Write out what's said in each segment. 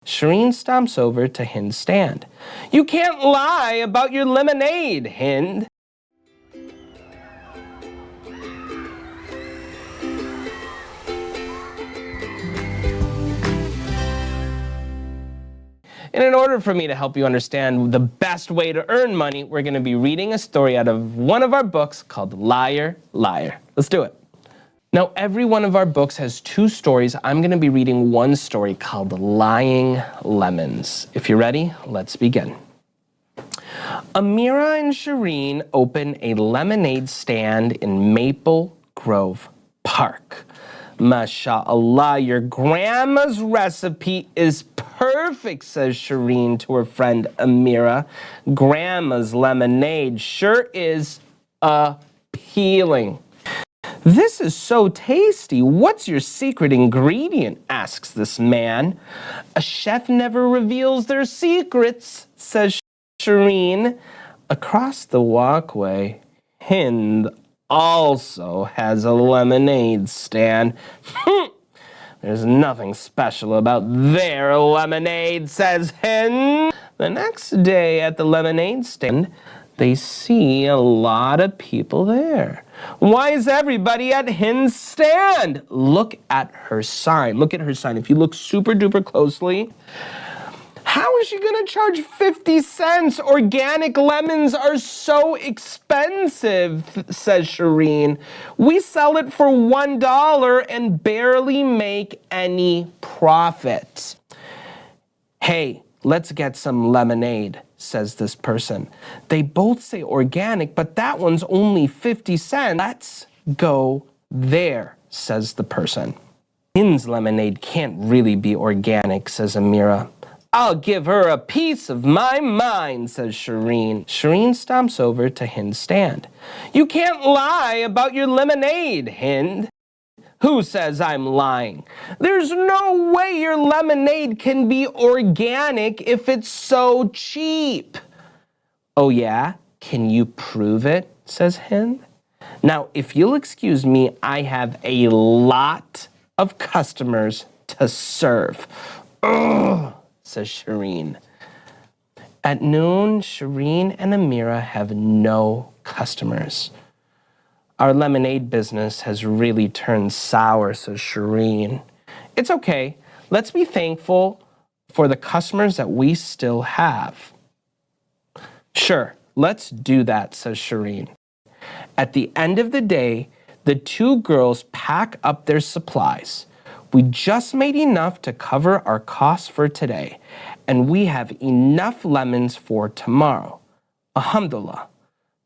Shireen stomps over to Hind's stand. You can't lie about your lemonade, Hind. And in order for me to help you understand the best way to earn money, we're going to be reading a story out of one of our books called Liar, Liar. Let's do it. Now, every one of our books has two stories. I'm going to be reading one story called Lying Lemons. If you're ready, let's begin. Amira and Shireen open a lemonade stand in Maple Grove Park. MashaAllah, your grandma's recipe is perfect, says Shireen to her friend Amira. Grandma's lemonade sure is appealing. This is so tasty. What's your secret ingredient? Asks this man. A chef never reveals their secrets, says Shireen. Across the walkway, Hind also has a lemonade stand. There's nothing special about their lemonade, says Hind. The next day at the lemonade stand, they see a lot of people there. Why is everybody at Hind's stand? Look at her sign. Look at her sign. If you look super duper closely, how is she gonna charge 50 cents? Organic lemons are so expensive, says Shireen. We sell it for $1 and barely make any profit. Hey, let's get some lemonade, says this person. They both say organic, but that one's only 50 cents. Let's go there, says the person. Hind's lemonade can't really be organic, says Amira. I'll give her a piece of my mind, says Shireen. Shireen stomps over to Hind's stand. You can't lie about your lemonade, Hind. Who says I'm lying? There's no way your lemonade can be organic if it's so cheap. Oh yeah? Can you prove it? Says Hind. Now, if you'll excuse me, I have a lot of customers to serve. Ugh, says Shireen. At noon, Shireen and Amira have no customers. Our lemonade business has really turned sour, says Shireen. It's okay. Let's be thankful for the customers that we still have. Sure, let's do that, says Shireen. At the end of the day, the two girls pack up their supplies. We just made enough to cover our costs for today, and we have enough lemons for tomorrow. Alhamdulillah.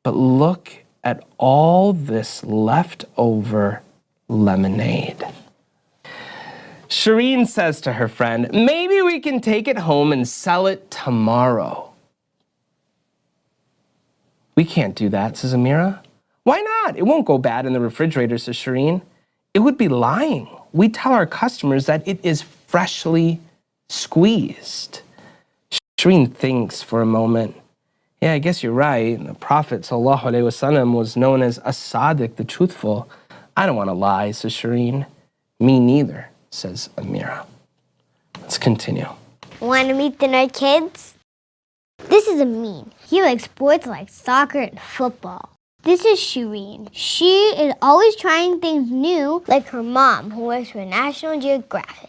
But look at all this leftover lemonade. Shireen says to her friend, maybe we can take it home and sell it tomorrow. We can't do that, says Amira. Why not? It won't go bad in the refrigerator, says Shireen. It would be lying. We tell our customers that it is freshly squeezed. Shireen thinks for a moment. Yeah, I guess you're right. The Prophet ﷺ was known as As-Sadiq, the truthful. I don't want to lie, says Shireen. Me neither, says Amira. Let's continue. Want to meet the nerd kids? This is Amin. He likes sports like soccer and football. This is Shireen. She is always trying things new, like her mom, who works for National Geographic.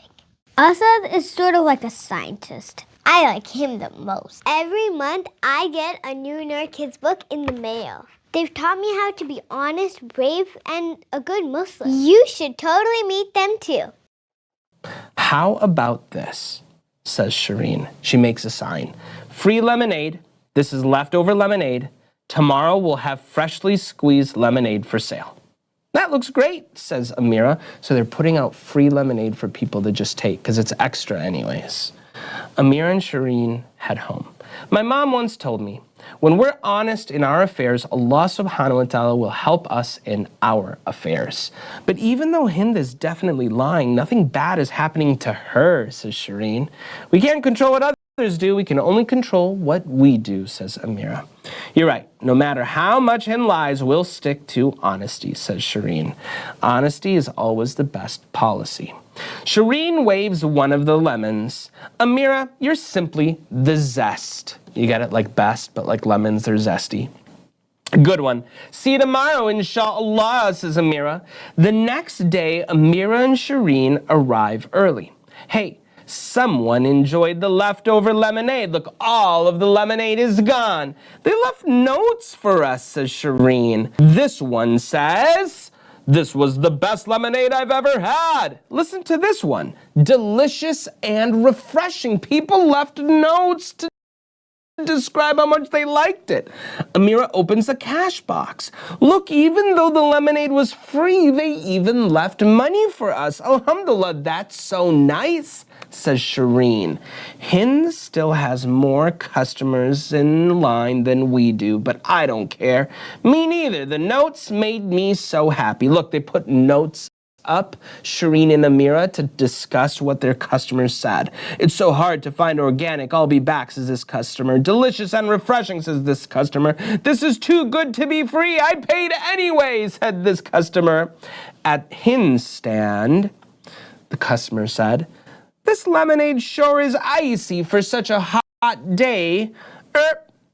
Asad is sort of like a scientist. I like him the most. Every month, I get a new Nerd Kids book in the mail. They've taught me how to be honest, brave, and a good Muslim. You should totally meet them too. How about this, says Shireen. She makes a sign. Free lemonade. This is leftover lemonade. Tomorrow we'll have freshly squeezed lemonade for sale. That looks great, says Amira. So they're putting out free lemonade for people to just take, because it's extra anyways. Amira and Shireen head home. My mom once told me, when we're honest in our affairs, Allah subhanahu wa ta'ala will help us in our affairs. But even though Hind is definitely lying, nothing bad is happening to her, says Shireen. We can't control what others do, we can only control what we do, says Amira. You're right. No matter how much Hind lies, we'll stick to honesty, says Shireen. Honesty is always the best policy. Shireen waves one of the lemons. Amira, you're simply the zest. You get it? Like best, but like lemons, they're zesty. Good one. See you tomorrow, inshallah, says Amira. The next day, Amira and Shireen arrive early. Hey, someone enjoyed the leftover lemonade. Look, all of the lemonade is gone. They left notes for us, says Shireen. This one says, this was the best lemonade I've ever had. Listen to this one. Delicious and refreshing. People left notes to describe how much they liked it. Amira opens the cash box. Look, even though the lemonade was free, they even left money for us. Alhamdulillah, that's so nice, says Shireen. Hind still has more customers in line than we do, but I don't care. Me neither. The notes made me so happy. Look, they put notes up, Shireen and Amira, to discuss what their customers said. It's so hard to find organic. I'll be back, says this customer. Delicious and refreshing, says this customer. This is too good to be free. I paid anyway, said this customer. At Hind's stand, the customer said, this lemonade sure is icy for such a hot day.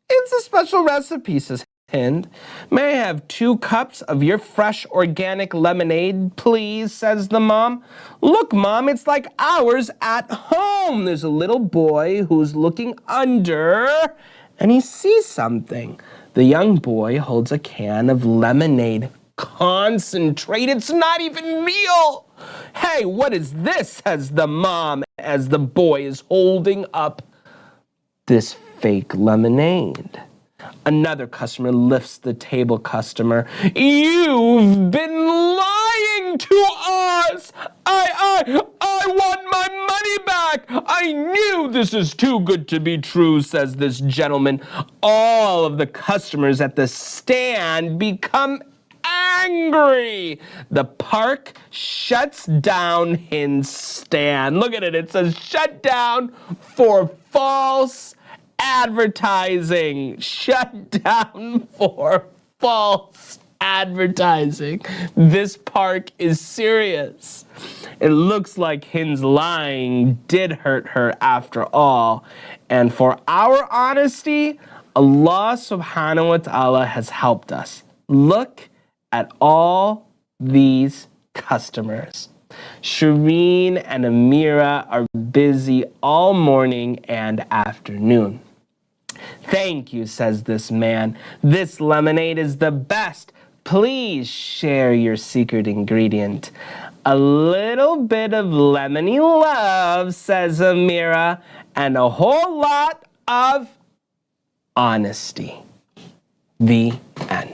It's a special recipe, says Hind. May I have 2 cups of your fresh organic lemonade, please, says the mom. Look, Mom, it's like ours at home. There's a little boy who's looking under, and he sees something. The young boy holds a can of lemonade concentrate. It's not even real. Hey, what is this, says the mom, as the boy is holding up this fake lemonade. Another customer lifts the table customer. You've been lying to us! I want my money back! I knew this is too good to be true, says this gentleman. All of the customers at the stand become angry. The park shuts down Hind's stand. Look at it. It says shut down for false advertising. Shut down for false advertising. This park is serious. It looks like Hind's lying did hurt her after all. And for our honesty, Allah subhanahu wa ta'ala has helped us. Look at all these customers. Shireen and Amira are busy all morning and afternoon. Thank you, says this man. This lemonade is the best. Please share your secret ingredient. A little bit of lemony love, says Amira, and a whole lot of honesty. The end.